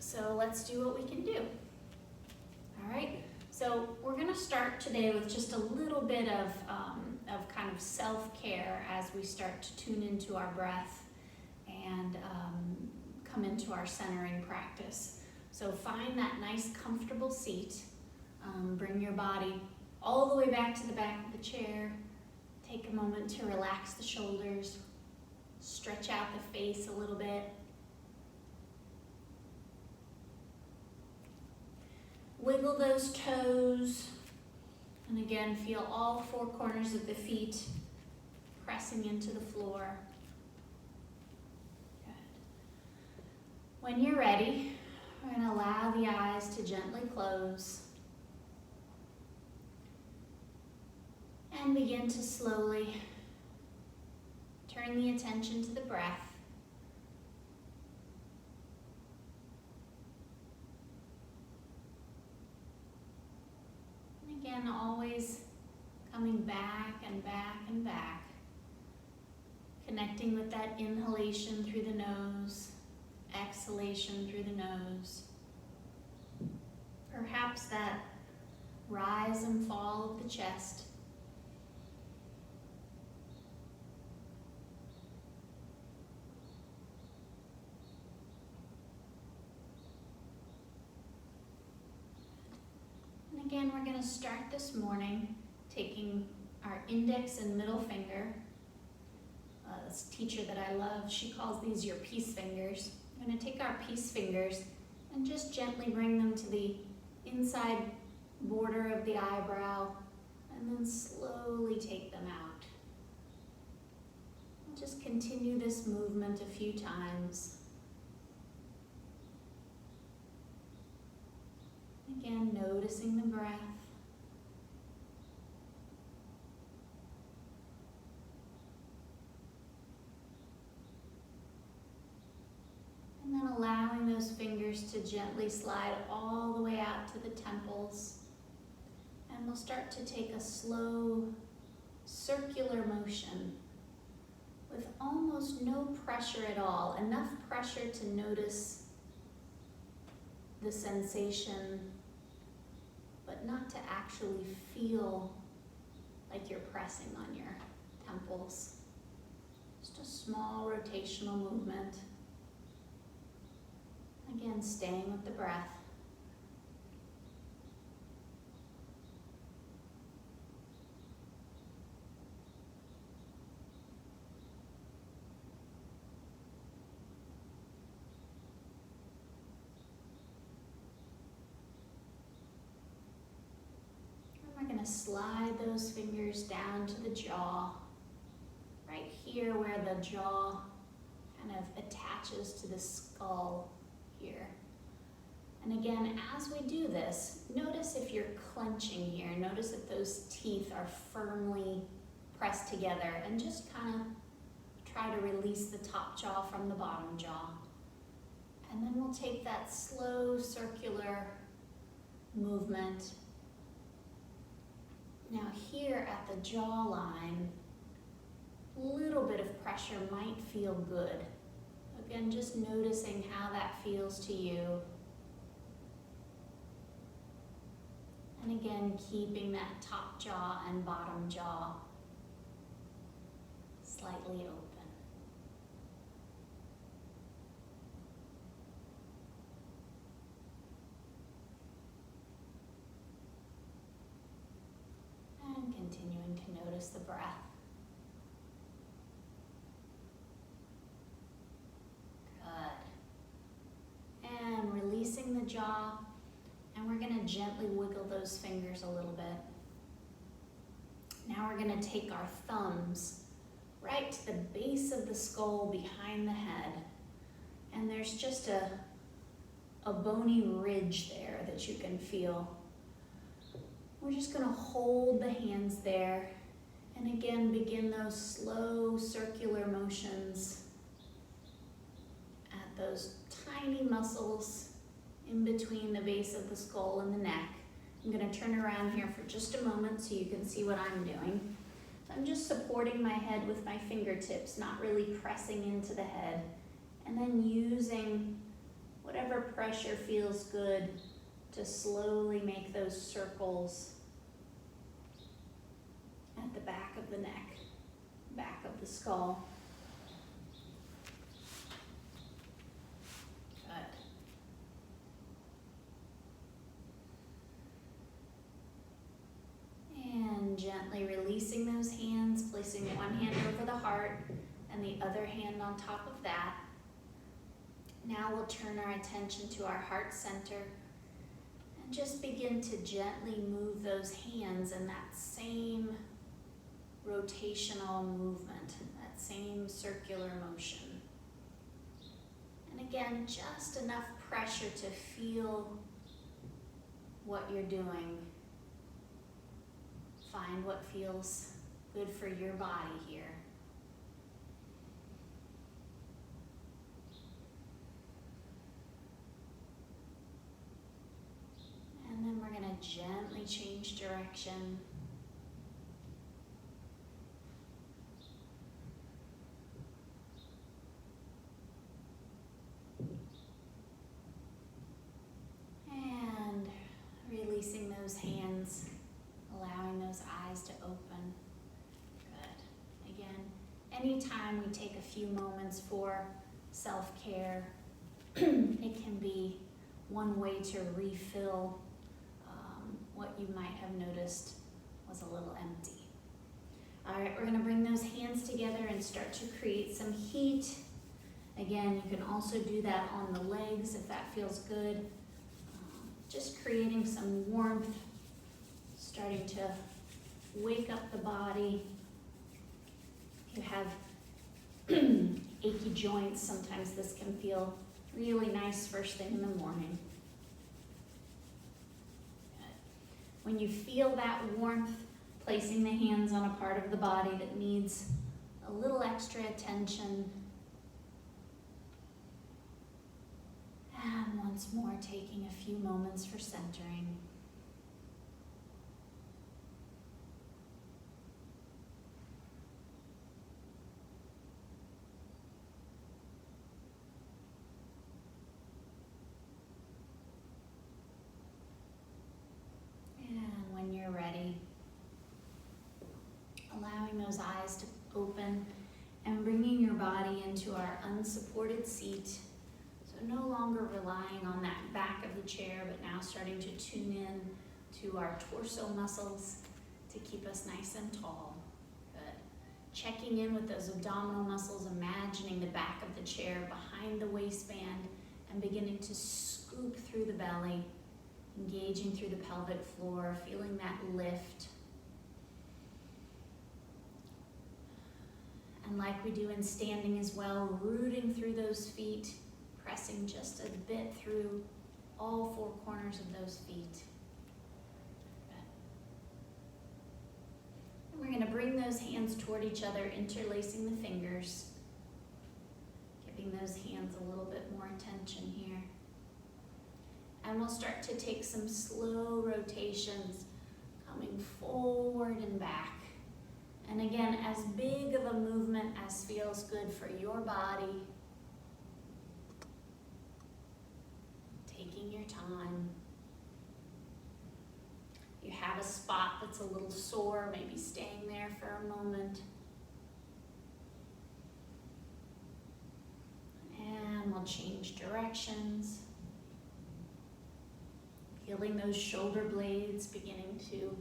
So let's do what we can do. All right, so we're gonna start today with just a little bit of kind of self-care as we start to tune into our breath and come into our centering practice. So find that nice comfortable seat. Bring your body all the way back to the back of the chair. Take a moment to relax the shoulders. Stretch out the face a little bit. Wiggle those toes. And again, feel all four corners of the feet pressing into the floor. Good. When you're ready, we're going to allow the eyes to gently close. And begin to slowly turn the attention to the breath. And again, always coming back and back and back. Connecting with that inhalation through the nose, exhalation through the nose. Perhaps that rise and fall of the chest. Again, we're going to start this morning taking our index and middle finger. This teacher that I love, she calls these your peace fingers. I'm going to take our peace fingers and just gently bring them to the inside border of the eyebrow and then slowly take them out. And just continue this movement a few times. Again, noticing the breath. And then allowing those fingers to gently slide all the way out to the temples. And we'll start to take a slow circular motion with almost no pressure at all. Enough pressure to notice the sensation, but not to actually feel like you're pressing on your temples. Just a small rotational movement. Again, staying with the breath. Slide those fingers down to the jaw, right here where the jaw kind of attaches to the skull here. And again, as we do this, notice if you're clenching here. Notice that those teeth are firmly pressed together, and just kind of try to release the top jaw from the bottom jaw. And then we'll take that slow circular movement. Now here at the jawline, a little bit of pressure might feel good. Again, just noticing how that feels to you. And again, keeping that top jaw and bottom jaw slightly open. And continuing to notice the breath. Good. And releasing the jaw, and we're going to gently wiggle those fingers a little bit. Now we're going to take our thumbs right to the base of the skull behind the head. And there's just a bony ridge there that you can feel. We're just going to hold the hands there, and again begin those slow circular motions at those tiny muscles in between the base of the skull and the neck. I'm going to turn around here for just a moment so you can see what I'm doing. I'm just supporting my head with my fingertips, not really pressing into the head, and then using whatever pressure feels good to slowly make those circles at the back of the neck, back of the skull. And gently releasing those hands, placing one hand over the heart and the other hand on top of that. Now we'll turn our attention to our heart center and just begin to gently move those hands in that same rotational movement, that same circular motion. And again, just enough pressure to feel what you're doing. Find what feels good for your body here. And then we're going to gently change direction. And releasing those hands, allowing those eyes to open. Good. Again, anytime we take a few moments for self-care, it can be one way to refill what you might have noticed was a little empty. All right, we're gonna bring those hands together and start to create some heat. Again, you can also do that on the legs if that feels good. Just creating some warmth, starting to wake up the body. If you have achy joints, sometimes this can feel really nice first thing in the morning. When you feel that warmth, placing the hands on a part of the body that needs a little extra attention. And once more, taking a few moments for centering. Allowing those eyes to open and bringing your body into our unsupported seat. So no longer relying on that back of the chair, but now starting to tune in to our torso muscles to keep us nice and tall. Good. Checking in with those abdominal muscles, imagining the back of the chair behind the waistband and beginning to scoop through the belly, engaging through the pelvic floor, feeling that lift. And like we do in standing as well, rooting through those feet, pressing just a bit through all four corners of those feet. And we're going to bring those hands toward each other, interlacing the fingers, giving those hands a little bit more attention here. And we'll start to take some slow rotations, coming forward and back. And again, as big of a movement as feels good for your body. Taking your time. You have a spot that's a little sore, maybe staying there for a moment. And we'll change directions. Feeling those shoulder blades beginning to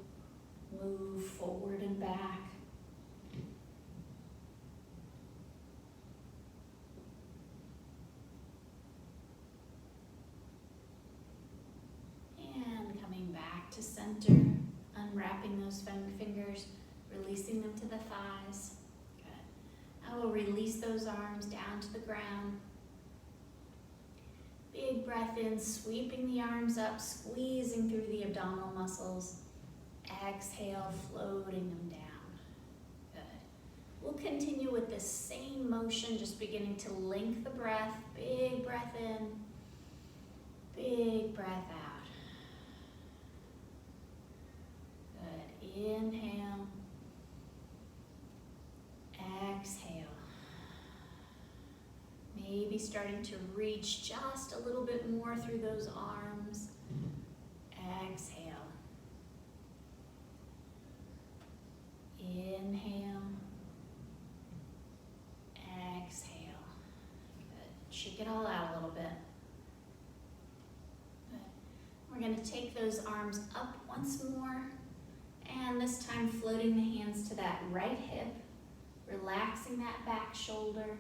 move forward and back. And coming back to center, unwrapping those fingers, releasing them to the thighs. Good. I will release those arms down to the ground. Big breath in, sweeping the arms up, squeezing through the abdominal muscles. Exhale, floating them down. Good. We'll continue with the same motion, just beginning to link the breath. Big breath in, big breath out. Good. Inhale. Exhale. Maybe starting to reach just a little bit more through those arms. Exhale. Inhale. Exhale. Good. Shake it all out a little bit. Good. We're going to take those arms up once more, and this time floating the hands to that right hip, relaxing that back shoulder,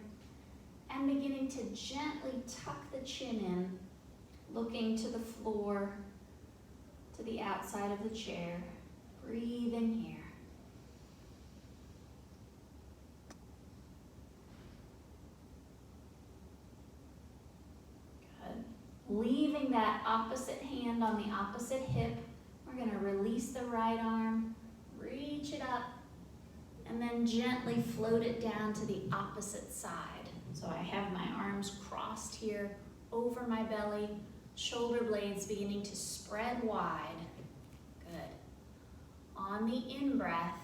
and beginning to gently tuck the chin in, looking to the floor, to the outside of the chair. Breathe in here. Good. Leaving that opposite hand on the opposite hip, we're going to release the right arm, reach it up, and then gently float it down to the opposite side. So I have my arms crossed here over my belly, shoulder blades beginning to spread wide. Good. On the in-breath,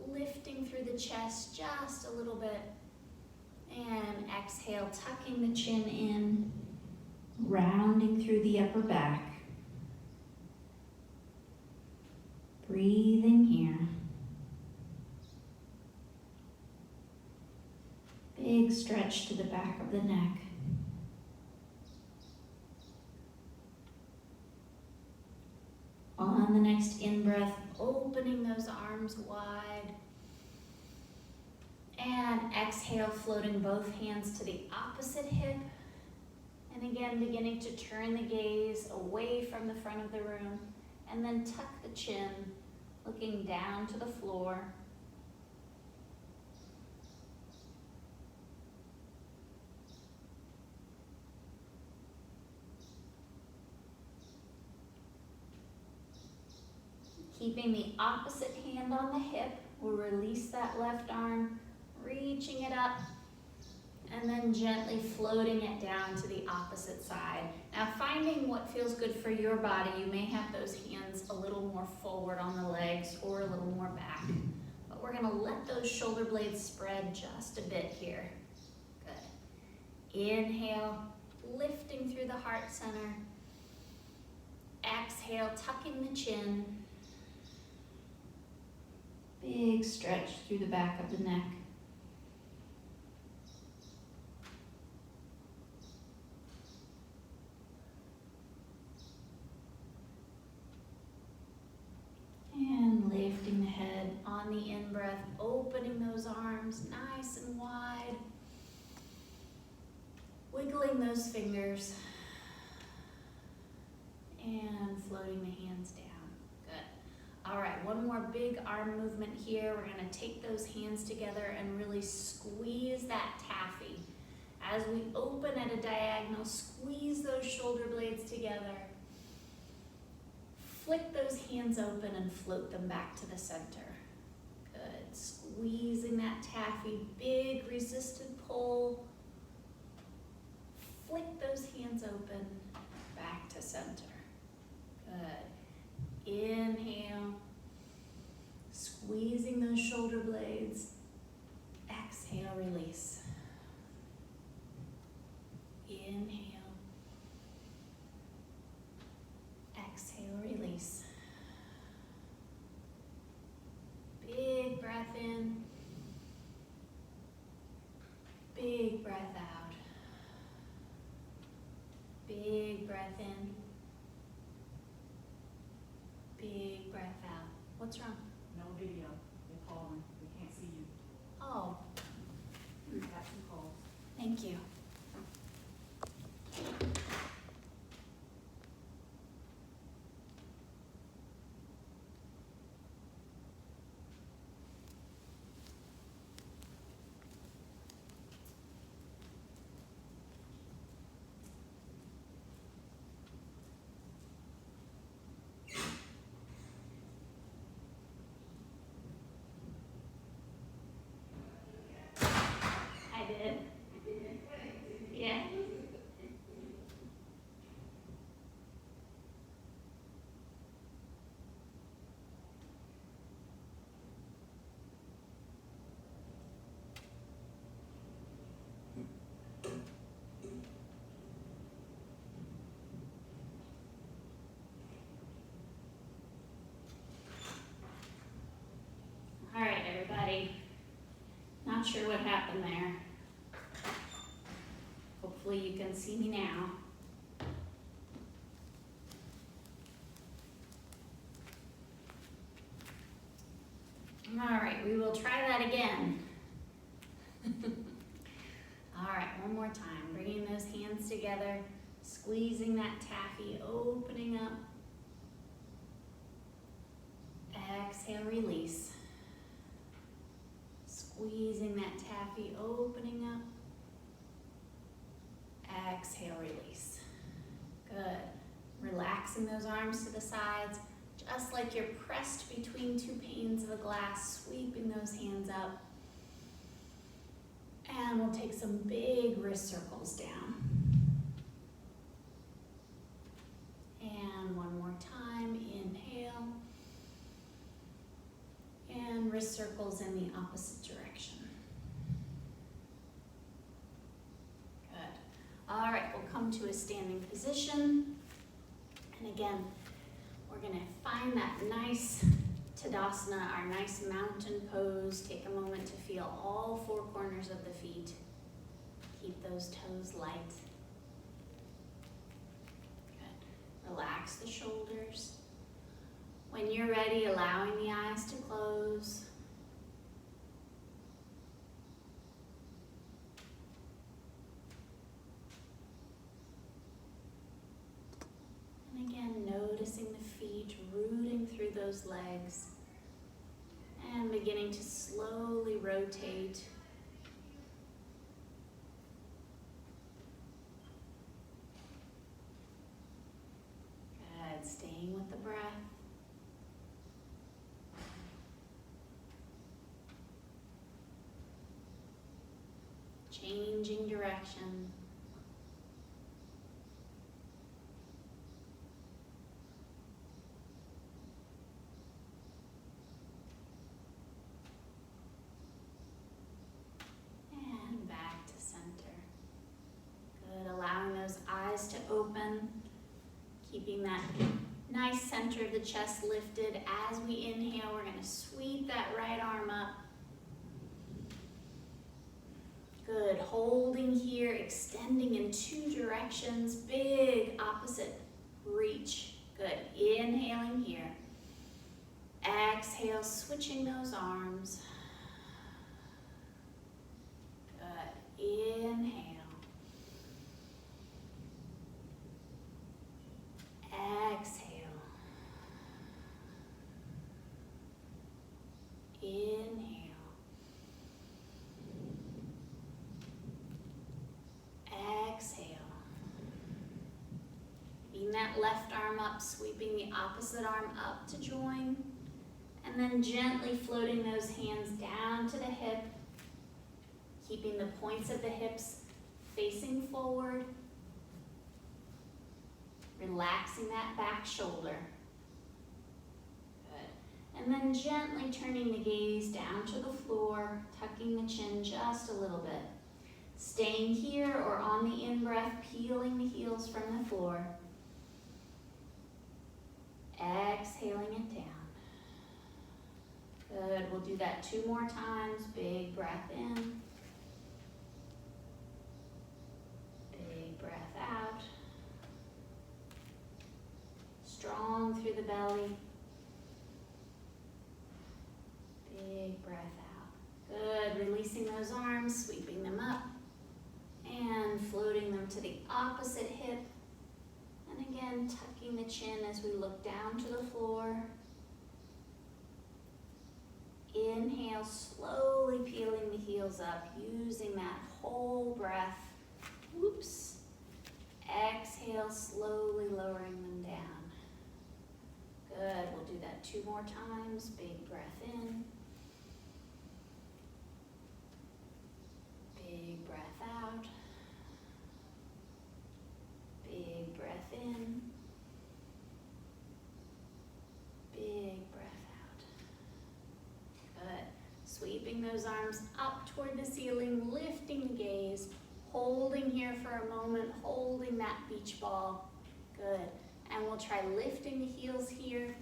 lifting through the chest just a little bit. And exhale, tucking the chin in, rounding through the upper back. Breathing here. Big stretch to the back of the neck. On the next in-breath, opening those arms wide. And exhale, floating both hands to the opposite hip. And again, beginning to turn the gaze away from the front of the room. And then tuck the chin, looking down to the floor. Keeping the opposite hand on the hip, we'll release that left arm, reaching it up, and then gently floating it down to the opposite side. Now finding what feels good for your body, you may have those hands a little more forward on the legs or a little more back. But we're gonna let those shoulder blades spread just a bit here. Good. Inhale, lifting through the heart center. Exhale, tucking the chin. Big stretch through the back of the neck. And lifting the head on the in-breath, opening those arms nice and wide. Wiggling those fingers. And floating the hands down. Good. All right, one more big arm movement here. We're gonna take those hands together and really squeeze that taffy. As we open at a diagonal, squeeze those shoulder blades together. Flick those hands open and float them back to the center. Good, squeezing that taffy, big resisted pull. Flick those hands open, back to center. Good. Inhale, squeezing those shoulder blades. Exhale, release. Inhale. Exhale, release. Big breath in. Big breath out. Big breath in. Big breath out. What's wrong? No video. They're calling. We can't see you. Oh, We've got some calls. thank you. I did. Not sure what happened there. Hopefully you can see me now. All right, we will try that again. All right, one more time. Bringing those hands together, squeezing that taffy, opening up. Exhale, release. Squeezing that taffy, opening up. Exhale, release. Good. Relaxing those arms to the sides, just like you're pressed between two panes of a glass, sweeping those hands up. And we'll take some big wrist circles down. And one more time, inhale. And wrist circles in the opposite direction. Good. All right, we'll come to a standing position. And again, we're gonna find that nice Tadasana, our nice mountain pose. Take a moment to feel all four corners of the feet. Keep those toes light. Good. Relax the shoulders. When you're ready, allowing the eyes to close. And again, noticing the feet rooting through those legs and beginning to slowly rotate. Good, staying with the breath. Changing direction. And back to center. Good, allowing those eyes to open, keeping that nice center of the chest lifted. As we inhale, we're going to sweep that right arm up. Good, holding here, extending in two directions, big opposite reach. Good, inhaling here. Exhale, switching those arms. Good, inhale. Exhale. Inhale. Exhale. Being that left arm up, sweeping the opposite arm up to join. And then gently floating those hands down to the hip, keeping the points of the hips facing forward. Relaxing that back shoulder. Good. And then gently turning the gaze down to the floor, tucking the chin just a little bit. Staying here or on the in-breath, peeling the heels from the floor. Exhaling it down. Good, we'll do that 2 more times. Big breath in. Big breath out. Strong through the belly. Big breath out. Good, releasing those arms, sweeping them up, and floating them to the opposite hip. And again, tucking the chin as we look down to the floor. Inhale, slowly peeling the heels up, using that whole breath. Whoops. Exhale, slowly lowering them down. Good, we'll do that 2 more times. Big breath in. Big breath out. Big breath in. Big breath out. Good. Sweeping those arms up toward the ceiling, lifting the gaze, holding here for a moment, holding that beach ball. Good. And we'll try lifting the heels here.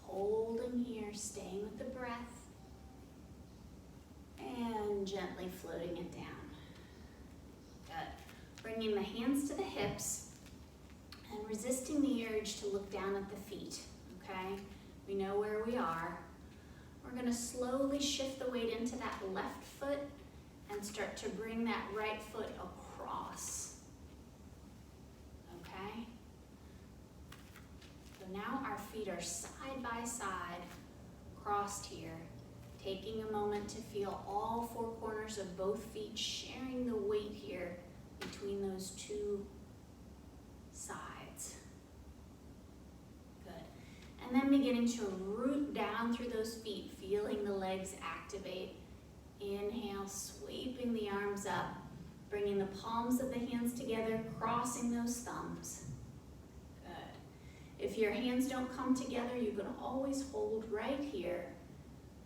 Holding here, staying with the breath. And gently floating it down. Good. Bringing the hands to the hips and resisting the urge to look down at the feet, okay? We know where we are. We're gonna slowly shift the weight into that left foot and start to bring that right foot across, okay? So now our feet are side by side, crossed here, taking a moment to feel all four corners of both feet sharing the weight here between those two sides. Good. And then beginning to root down through those feet, feeling the legs activate. Inhale, sweeping the arms up, bringing the palms of the hands together, crossing those thumbs. Good. If your hands don't come together, you can always hold right here.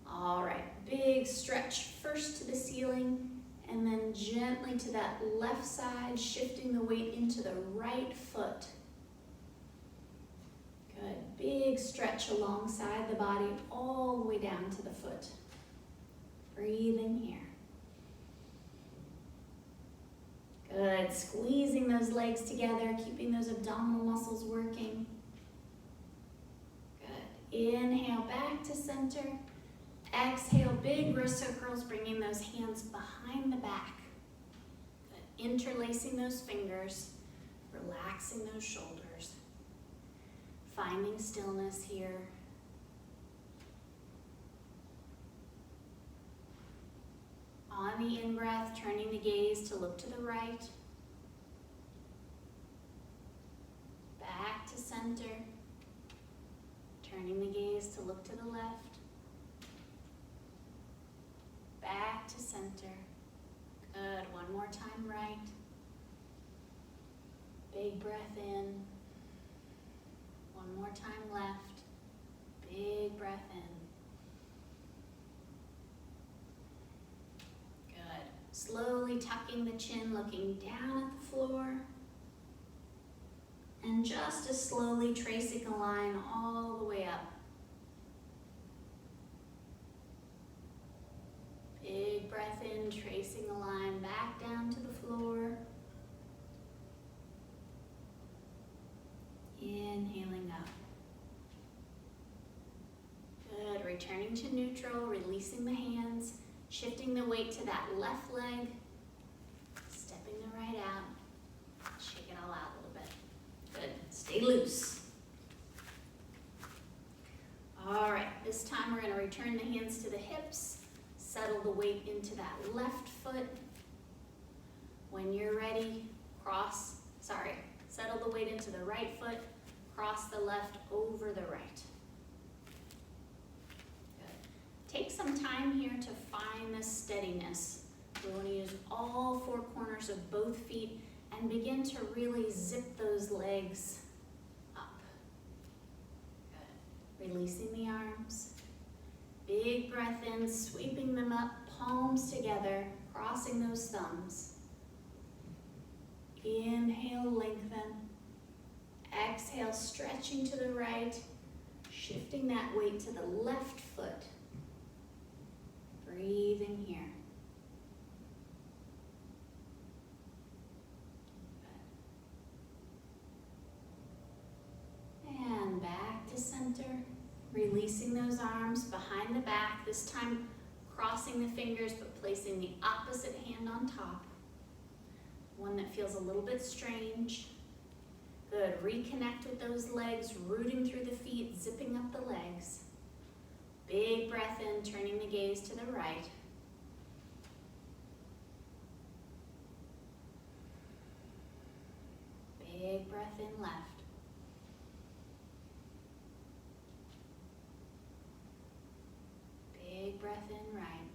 All right, big stretch first to the ceiling, and then gently to that left side, shifting the weight into the right foot. Good, big stretch alongside the body, all the way down to the foot. Breathing here. Good, squeezing those legs together, keeping those abdominal muscles working. Good, inhale back to center. Exhale, big wrist circles, bringing those hands behind the back. Good. Interlacing those fingers, relaxing those shoulders. Finding stillness here. On the in-breath, turning the gaze to look to the right. Back to center. Turning the gaze to look to the left. Back to center. Good, one more time right. Big breath in. One more time left. Big breath in. Good. Slowly tucking the chin, looking down at the floor. And just as slowly tracing a line all the way up. Big breath in, tracing a line back down to the floor. Inhaling up. Good, returning to neutral, releasing the hands, shifting the weight to that left leg, stepping the right out, shake it all out a little bit. Good, stay loose. All right, this time we're gonna return the hands to the hips, settle the weight into that left foot. When you're ready, settle the weight into the right foot, cross the left over the right. Good. Take some time here to find this steadiness. We want to use all four corners of both feet and begin to really zip those legs up. Good. Releasing the arms. Big breath in, sweeping them up, palms together, crossing those thumbs. Inhale, lengthen. Exhale, stretching to the right, shifting that weight to the left foot. Breathing here. And back to center. Releasing those arms behind the back, this time crossing the fingers but placing the opposite hand on top. One that feels a little bit strange. Good, reconnect with those legs, rooting through the feet, zipping up the legs. Big breath in, turning the gaze to the right. Big breath in left. Big breath in right.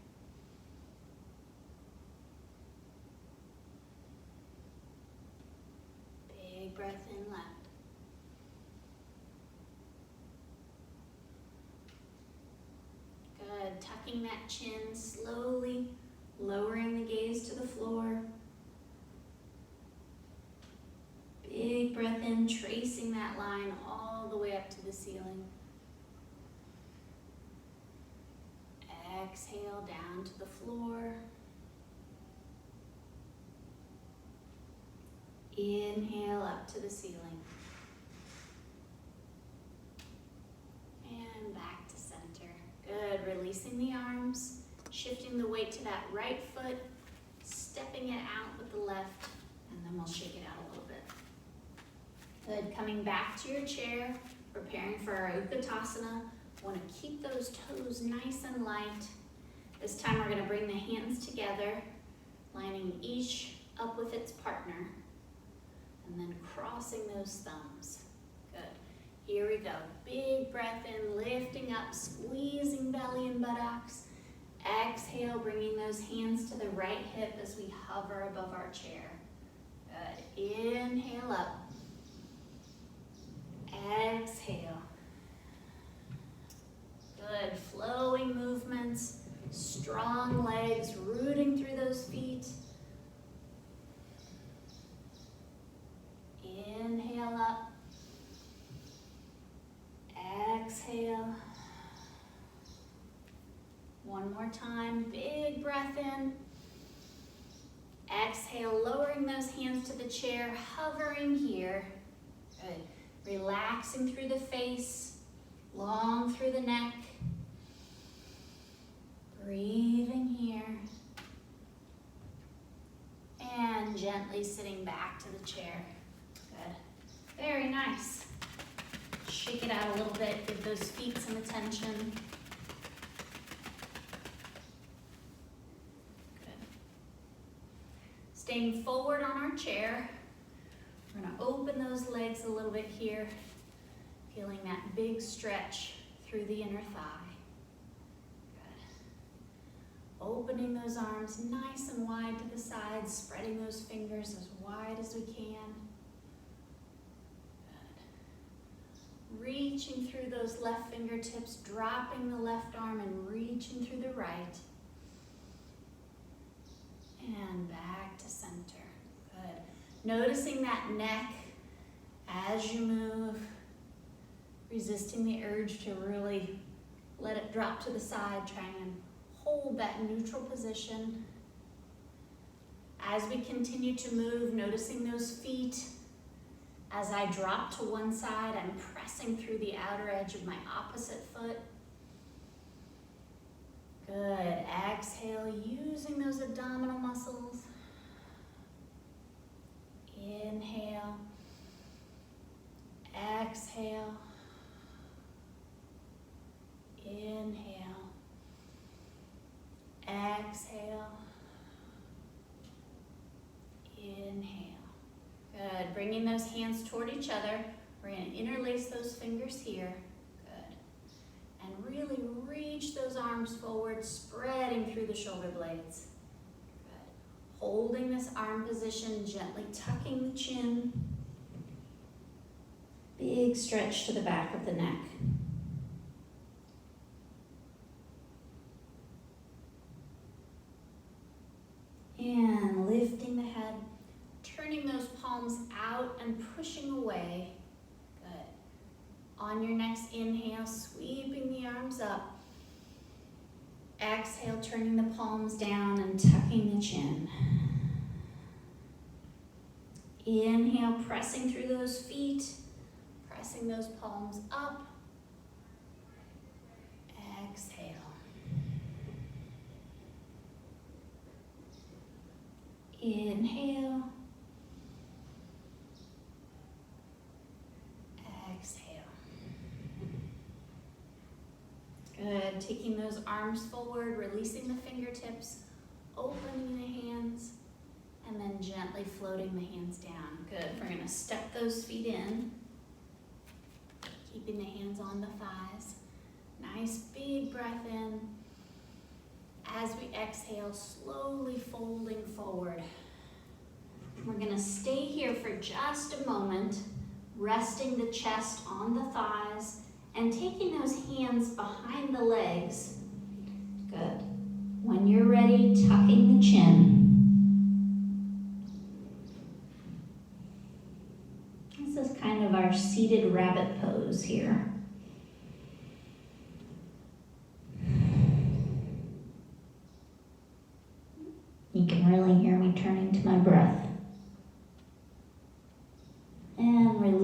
Big breath in left. Good, tucking that chin slowly, lowering the gaze to the floor. Big breath in, tracing that line all the way up to the ceiling. exhale down to the floor. Inhale up to the ceiling. And back to center. Good, releasing the arms, shifting the weight to that right foot, stepping it out with the left, and then we'll shake it out a little bit. Good, coming back to your chair, preparing for our Utkatasana. Want to keep those toes nice and light. This time we're going to bring the hands together, lining each up with its partner, and then crossing those thumbs. Good. Here we go. Big breath in, lifting up, squeezing belly and buttocks. Exhale, bringing those hands to the right hip as we hover above our chair. Good. Inhale up. Exhale. Good. Flowing movements, strong legs, rooting through those feet. Inhale up. Exhale. One more time, big breath in. Exhale, lowering those hands to the chair, hovering here. Good. Relaxing through the face, long through the neck. Breathing here. And gently sitting back to the chair. Good. Very nice. Shake it out a little bit, give those feet some attention. Good. Staying forward on our chair, we're going to open those legs a little bit here, feeling that big stretch through the inner thigh. Good. Opening those arms nice and wide to the sides, spreading those fingers as wide as we can. Good. Reaching through those left fingertips, dropping the left arm and reaching through the right. And back to center. Good. Noticing that neck as you move, resisting the urge to really let it drop to the side, trying to hold that neutral position. As we continue to move, noticing those feet. As I drop to one side, I'm pressing through the outer edge of my opposite foot. Good. Exhale, using those abdominal muscles. Inhale. Exhale. Inhale. Exhale. Inhale. Good. Bringing those hands toward each other. We're going to interlace those fingers here. Good. And really reach those arms forward, spreading through the shoulder blades. Good. Holding this arm position, gently tucking the chin. Big stretch to the back of the neck. And lifting the head, turning those palms out and pushing away. Good. On your next inhale, sweeping the arms up. Exhale, turning the palms down and tucking the chin. Inhale, pressing through those feet, pressing those palms up. Exhale. Inhale. Exhale. Good. Taking those arms forward, releasing the fingertips, opening the hands, and then gently floating the hands down. Good. We're going to step those feet in, keeping the hands on the thighs. Nice big breath in. As we exhale, slowly folding forward. We're going to stay here for just a moment, resting the chest on the thighs and taking those hands behind the legs. Good. When you're ready, tucking the chin. This is kind of our seated rabbit pose here.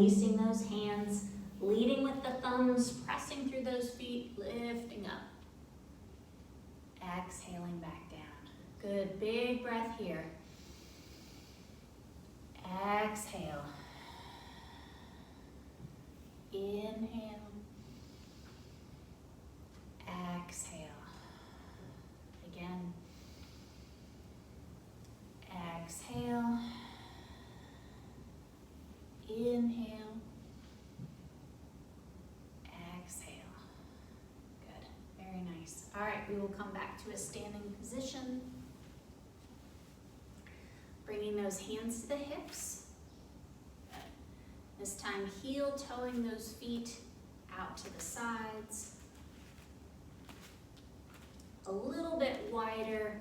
releasing those hands, leading with the thumbs, pressing through those feet, lifting up. Exhaling back down. Good, big breath here. Exhale. Inhale. Exhale. Again. Exhale. Inhale. Exhale. Good. Very nice. All right, we will come back to a standing position. Bringing those hands to the hips. Good. This time, heel toeing those feet out to the sides. A little bit wider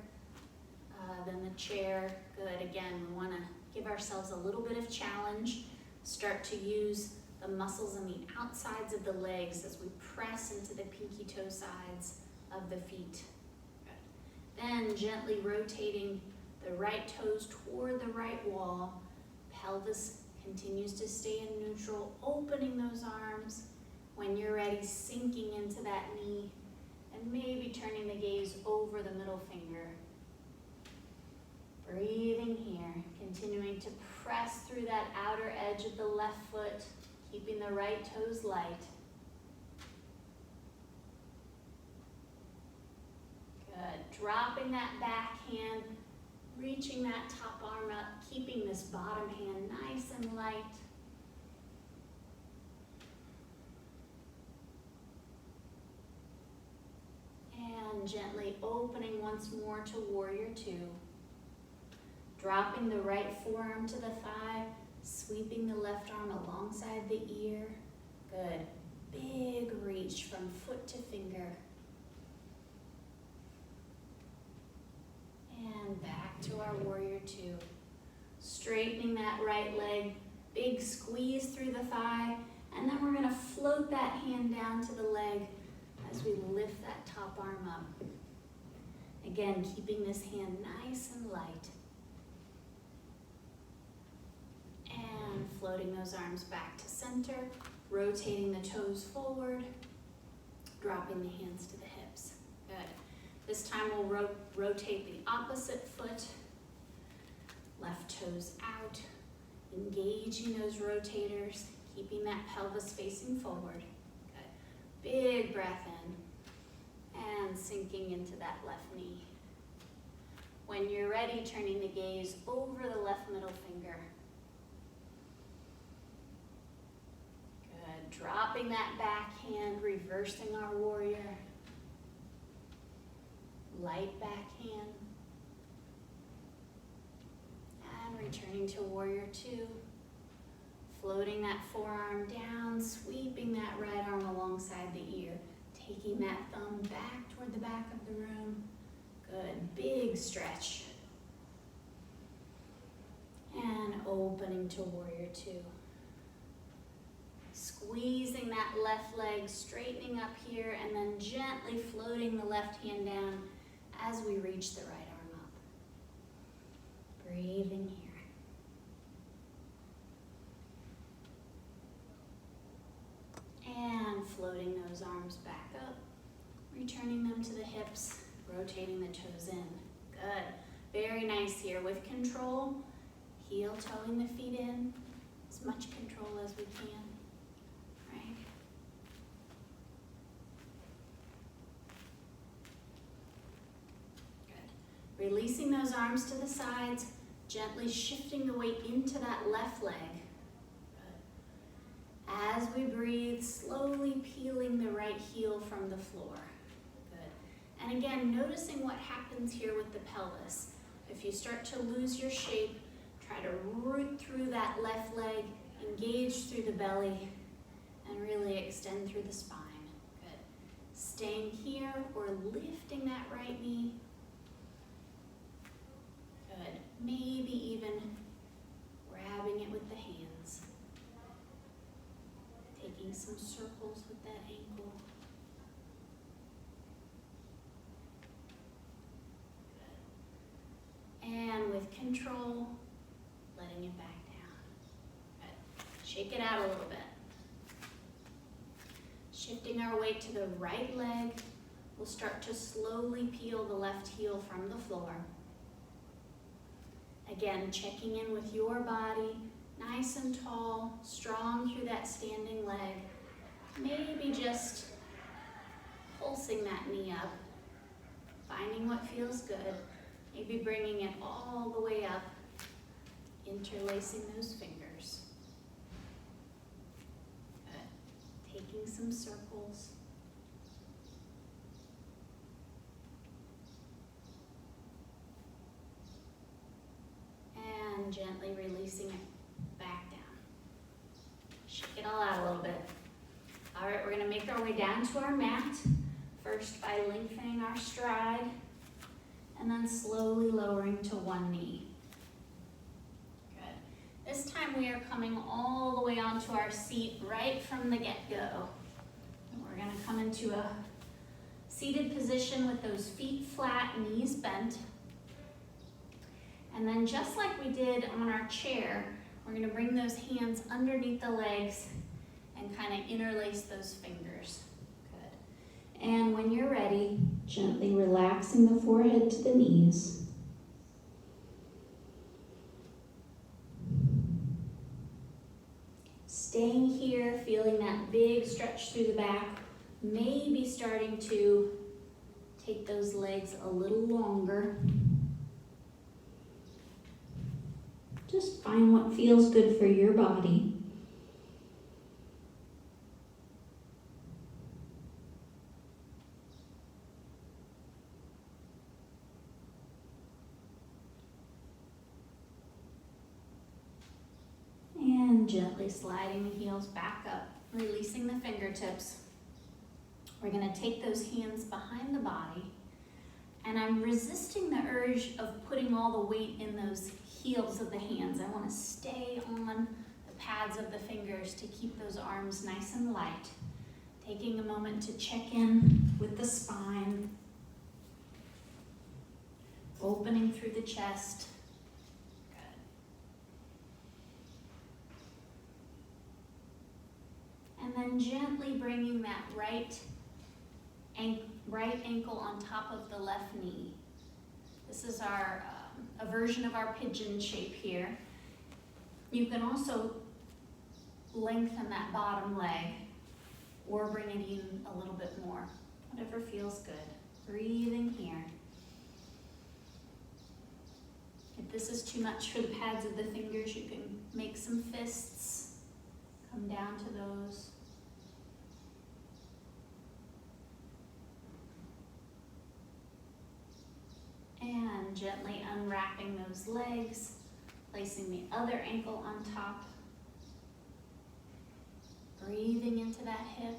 than the chair. Good. Again, we want to give ourselves a little bit of challenge. Start to use the muscles on the outsides of the legs as we press into the pinky toe sides of the feet. Good. Then gently rotating the right toes toward the right wall. Pelvis continues to stay in neutral, opening those arms. When you're ready, sinking into that knee and maybe turning the gaze over the middle finger. Breathing here, continuing to press through that outer edge of the left foot, keeping the right toes light. Good. Dropping that back hand, reaching that top arm up, keeping this bottom hand nice and light. And gently opening once more to Warrior Two. Dropping the right forearm to the thigh, sweeping the left arm alongside the ear. Good. Big reach from foot to finger. And back to our Warrior Two. Straightening that right leg, big squeeze through the thigh, and then we're gonna float that hand down to the leg as we lift that top arm up. Again, keeping this hand nice and light. And floating those arms back to center, rotating the toes forward, dropping the hands to the hips. Good. This time we'll rotate the opposite foot, left toes out, engaging those rotators, keeping that pelvis facing forward. Good. Big breath in and sinking into that left knee. When you're ready, turning the gaze over the left middle finger. Good. Dropping that back hand, reversing our warrior. Light back hand. And returning to Warrior Two. Floating that forearm down, sweeping that right arm alongside the ear. Taking that thumb back toward the back of the room. Good, big stretch. And opening to Warrior Two. Squeezing that left leg, straightening up here, and then gently floating the left hand down as we reach the right arm up. Breathing here. And floating those arms back up, returning them to the hips, rotating the toes in. Good. Very nice here. With control, heel toeing the feet in, as much control as we can. Right? Good. Releasing those arms to the sides, gently shifting the weight into that left leg. As we breathe, slowly peeling the right heel from the floor. Good. And again, noticing what happens here with the pelvis. If you start to lose your shape, try to root through that left leg, engage through the belly, and really extend through the spine. Good. Staying here or lifting that right knee. Good. Maybe even grabbing it with the hands. Taking some circles with that ankle. Good. And with control, letting it back down. Good. Shake it out a little bit. Shifting our weight to the right leg, we'll start to slowly peel the left heel from the floor. Again, checking in with your body, nice and tall, strong through that standing leg. Maybe just pulsing that knee up, finding what feels good. Maybe bringing it all the way up, interlacing those fingers. Good. Taking some circles. And gently releasing it back down. Shake it all out a little bit. All right, we're gonna make our way down to our mat. First by lengthening our stride, and then slowly lowering to one knee. Good. This time we are coming all the way onto our seat right from the get-go. And we're gonna come into a seated position with those feet flat, knees bent. And then just like we did on our chair, we're gonna bring those hands underneath the legs and kind of interlace those fingers. Good. And when you're ready, gently relaxing the forehead to the knees. Staying here, feeling that big stretch through the back, maybe starting to take those legs a little longer. Just find what feels good for your body. And gently sliding the heels back up, releasing the fingertips. We're going to take those hands behind the body, and I'm resisting the urge of putting all the weight in those heels of the hands. I want to stay on the pads of the fingers to keep those arms nice and light. Taking a moment to check in with the spine, opening through the chest. And then gently bringing that right ankle on top of the left knee. This is our a version of our pigeon shape here. You can also lengthen that bottom leg or bring it in a little bit more, whatever feels good. Breathing here. If this is too much for the pads of the fingers, you can make some fists. Come down to those. And gently unwrapping those legs, placing the other ankle on top. Breathing into that hip.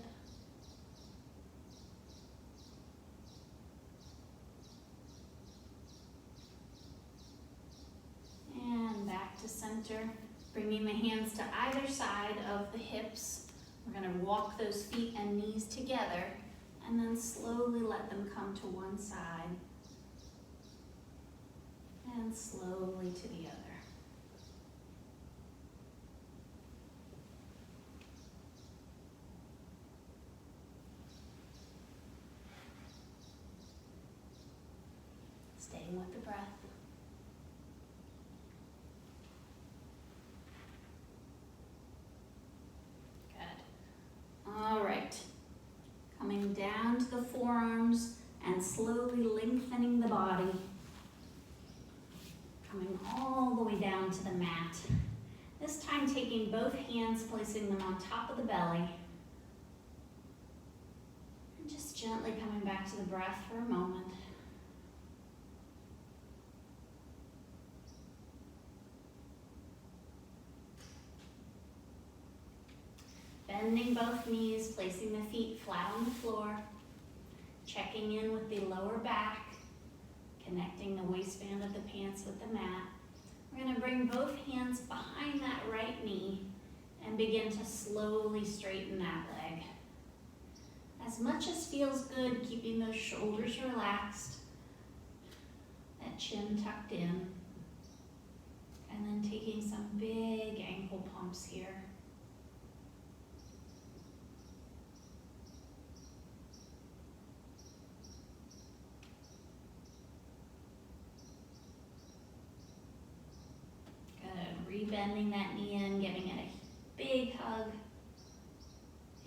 And back to center, bringing the hands to either side of the hips. We're going to walk those feet and knees together and then slowly let them come to one side and slowly to the other. Staying with the breath. All right, coming down to the forearms and slowly lengthening the body. Coming all the way down to the mat. This time taking both hands, placing them on top of the belly. And just gently coming back to the breath for a moment. Bending both knees, placing the feet flat on the floor. Checking in with the lower back. Connecting the waistband of the pants with the mat. We're going to bring both hands behind that right knee and begin to slowly straighten that leg. As much as feels good, keeping those shoulders relaxed, that chin tucked in, and then taking some big ankle pumps here. rebending that knee in, giving it a big hug,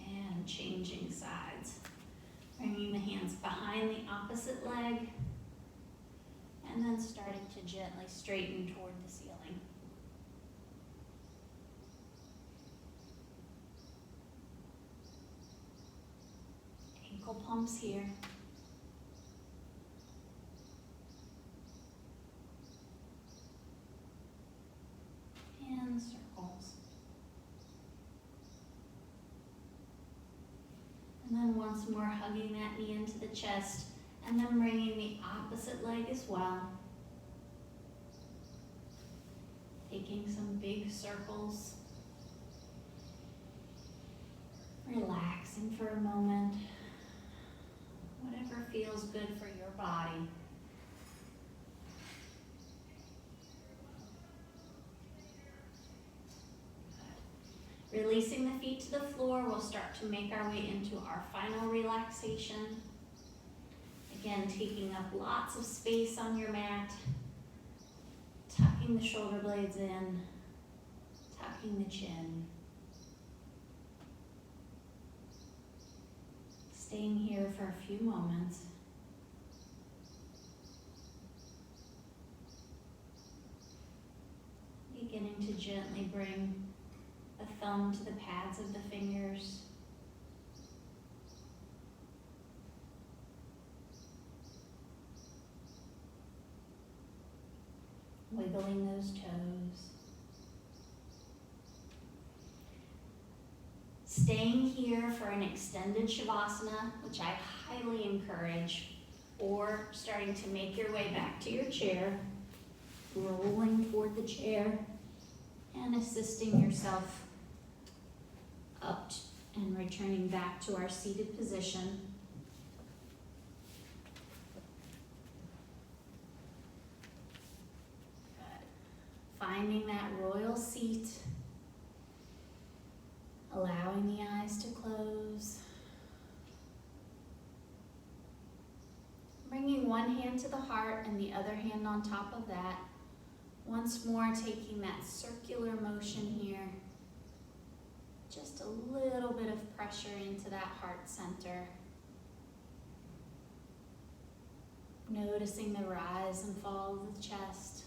and changing sides. Bringing the hands behind the opposite leg, and then starting to gently straighten toward the ceiling. Ankle pumps here. And circles. And then once more hugging that knee into the chest, and then bringing the opposite leg as well. Taking some big circles. Relaxing for a moment. Whatever feels good for your body. Releasing the feet to the floor, we'll start to make our way into our final relaxation. Again, taking up lots of space on your mat, tucking the shoulder blades in, tucking the chin. Staying here for a few moments. Beginning to gently bring the thumb to the pads of the fingers. Wiggling those toes. Staying here for an extended Shavasana, which I highly encourage, or starting to make your way back to your chair, rolling toward the chair, and assisting yourself up and returning back to our seated position. Good. Finding that royal seat, allowing the eyes to close. Bringing one hand to the heart and the other hand on top of that. Once more, taking that circular motion here. Just a little bit of pressure into that heart center. Noticing the rise and fall of the chest.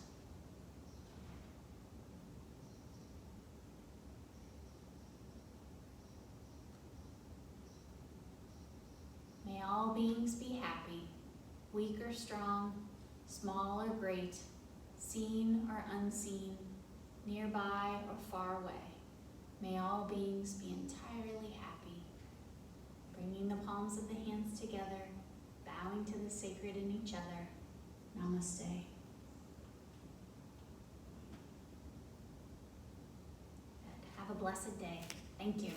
May all beings be happy, weak or strong, small or great, seen or unseen, nearby or far away. May all beings be entirely happy. Bringing the palms of the hands together, bowing to the sacred in each other. Namaste. Good. Have a blessed day. Thank you.